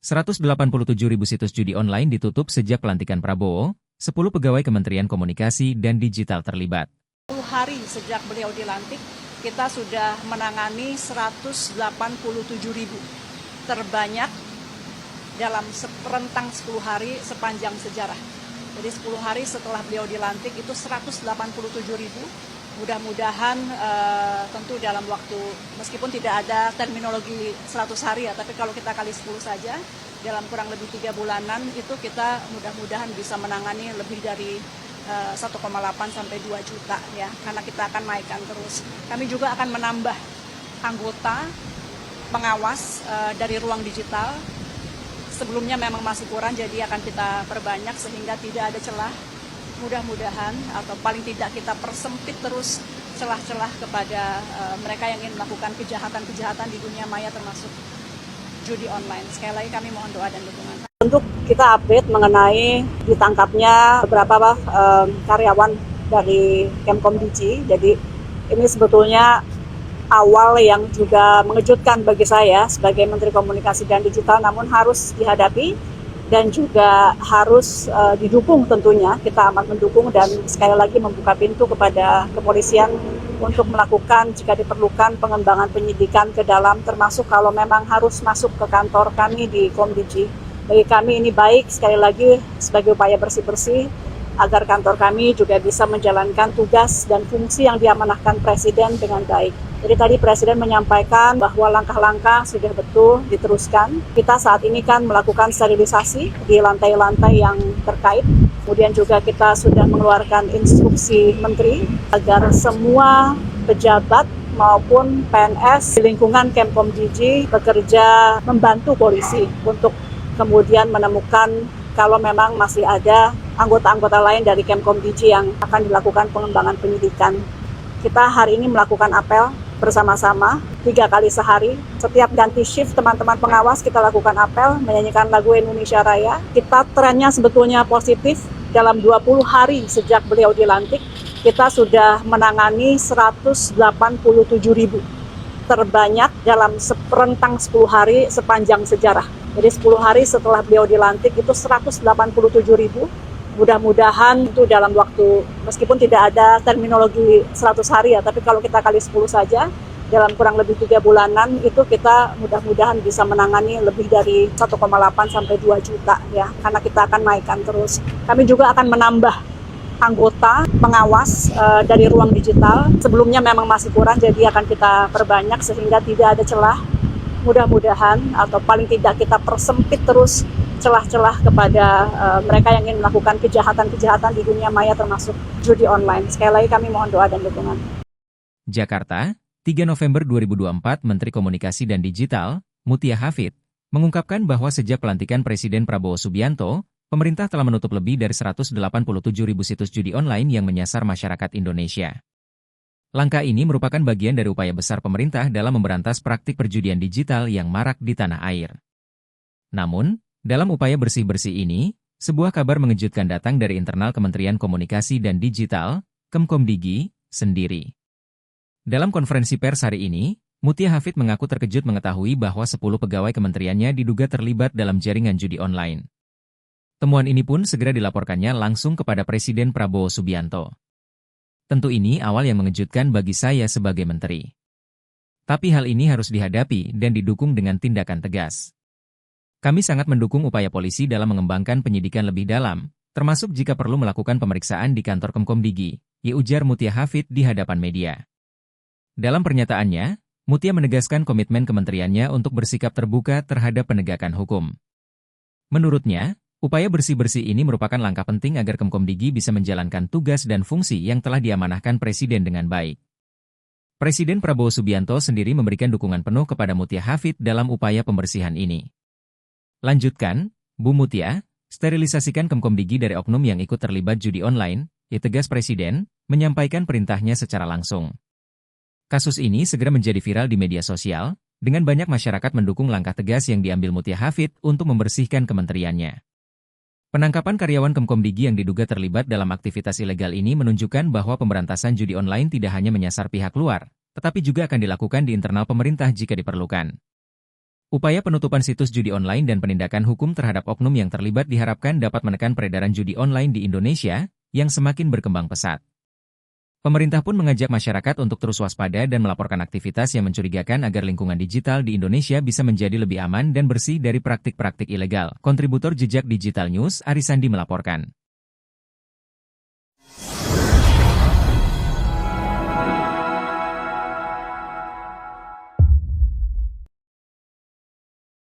187.000 situs judi online ditutup sejak pelantikan Prabowo, 10 pegawai Kementerian Komunikasi dan Digital terlibat. 10 hari sejak beliau dilantik, kita sudah menangani 187.000, terbanyak dalam rentang 10 hari sepanjang sejarah. Jadi 10 hari setelah beliau dilantik itu 187.000. Mudah-mudahan tentu dalam waktu, meskipun tidak ada terminologi 100 hari ya, tapi kalau kita kali 10 saja, dalam kurang lebih 3 bulanan itu kita mudah-mudahan bisa menangani lebih dari 1,8 sampai 2 juta ya, karena kita akan naikkan terus. Kami juga akan menambah anggota pengawas dari ruang digital. Sebelumnya memang masih kurang, jadi akan kita perbanyak sehingga tidak ada celah. Mudah-mudahan atau paling tidak kita persempit terus celah-celah kepada mereka yang ingin melakukan kejahatan-kejahatan di dunia maya termasuk judi online. Sekali lagi kami mohon doa dan dukungan. Untuk kita update mengenai ditangkapnya beberapa karyawan dari Kemkomdigi. Jadi ini sebetulnya awal yang juga mengejutkan bagi saya sebagai Menteri Komunikasi dan Digital, namun harus dihadapi dan juga harus didukung tentunya. Kita amat mendukung dan sekali lagi membuka pintu kepada kepolisian untuk melakukan jika diperlukan pengembangan penyidikan ke dalam, termasuk kalau memang harus masuk ke kantor kami di Komdigi. Bagi kami ini baik, sekali lagi sebagai upaya bersih-bersih agar kantor kami juga bisa menjalankan tugas dan fungsi yang diamanahkan Presiden dengan baik. Jadi tadi Presiden menyampaikan bahwa langkah-langkah sudah betul diteruskan. Kita saat ini kan melakukan sterilisasi di lantai-lantai yang terkait. Kemudian juga kita sudah mengeluarkan instruksi Menteri agar semua pejabat maupun PNS di lingkungan Kemkomdigi bekerja membantu polisi untuk kemudian menemukan kalau memang masih ada anggota-anggota lain dari Kemkomdigi yang akan dilakukan pengembangan penyidikan. Kita hari ini melakukan apel bersama-sama 3 kali sehari. Setiap ganti shift teman-teman pengawas kita lakukan apel, menyanyikan lagu Indonesia Raya. Kita trennya sebetulnya positif. Dalam 20 hari sejak beliau dilantik, kita sudah menangani 187.000. Terbanyak dalam rentang 10 hari sepanjang sejarah. Jadi 10 hari setelah beliau dilantik itu 187.000. Mudah-mudahan itu dalam waktu, meskipun tidak ada terminologi 100 hari ya, tapi kalau kita kali 10 saja, dalam kurang lebih 3 bulanan itu kita mudah-mudahan bisa menangani lebih dari 1,8 sampai 2 juta ya, karena kita akan naikkan terus. Kami juga akan menambah anggota pengawas dari ruang digital. Sebelumnya memang masih kurang, jadi akan kita perbanyak sehingga tidak ada celah. Mudah-mudahan atau paling tidak kita persempit terus celah-celah kepada mereka yang ingin melakukan kejahatan-kejahatan di dunia maya termasuk judi online. Sekali lagi kami mohon doa dan dukungan. Jakarta, 3 November 2024, Menteri Komunikasi dan Digital, Mutia Hafid, mengungkapkan bahwa sejak pelantikan Presiden Prabowo Subianto, pemerintah telah menutup lebih dari 187.000 situs judi online yang menyasar masyarakat Indonesia. Langkah ini merupakan bagian dari upaya besar pemerintah dalam memberantas praktik perjudian digital yang marak di tanah air. Namun, dalam upaya bersih-bersih ini, sebuah kabar mengejutkan datang dari internal Kementerian Komunikasi dan Digital, Kemkomdigi, sendiri. Dalam konferensi pers hari ini, Mutia Hafid mengaku terkejut mengetahui bahwa 10 pegawai kementeriannya diduga terlibat dalam jaringan judi online. Temuan ini pun segera dilaporkannya langsung kepada Presiden Prabowo Subianto. Tentu ini awal yang mengejutkan bagi saya sebagai menteri. Tapi hal ini harus dihadapi dan didukung dengan tindakan tegas. Kami sangat mendukung upaya polisi dalam mengembangkan penyidikan lebih dalam, termasuk jika perlu melakukan pemeriksaan di kantor Kemkomdigi, ujar Mutia Hafid di hadapan media. Dalam pernyataannya, Mutia menegaskan komitmen kementeriannya untuk bersikap terbuka terhadap penegakan hukum. Menurutnya, upaya bersih-bersih ini merupakan langkah penting agar Kemkomdigi bisa menjalankan tugas dan fungsi yang telah diamanahkan Presiden dengan baik. Presiden Prabowo Subianto sendiri memberikan dukungan penuh kepada Mutia Hafid dalam upaya pembersihan ini. Lanjutkan, Bu Mutia, sterilisasikan Kemkomdigi dari oknum yang ikut terlibat judi online, tegas Presiden, menyampaikan perintahnya secara langsung. Kasus ini segera menjadi viral di media sosial, dengan banyak masyarakat mendukung langkah tegas yang diambil Mutia Hafid untuk membersihkan kementeriannya. Penangkapan karyawan Kemkomdigi yang diduga terlibat dalam aktivitas ilegal ini menunjukkan bahwa pemberantasan judi online tidak hanya menyasar pihak luar, tetapi juga akan dilakukan di internal pemerintah jika diperlukan. Upaya penutupan situs judi online dan penindakan hukum terhadap oknum yang terlibat diharapkan dapat menekan peredaran judi online di Indonesia, yang semakin berkembang pesat. Pemerintah pun mengajak masyarakat untuk terus waspada dan melaporkan aktivitas yang mencurigakan agar lingkungan digital di Indonesia bisa menjadi lebih aman dan bersih dari praktik-praktik ilegal. Kontributor Jejak Digital News, Arisandi melaporkan.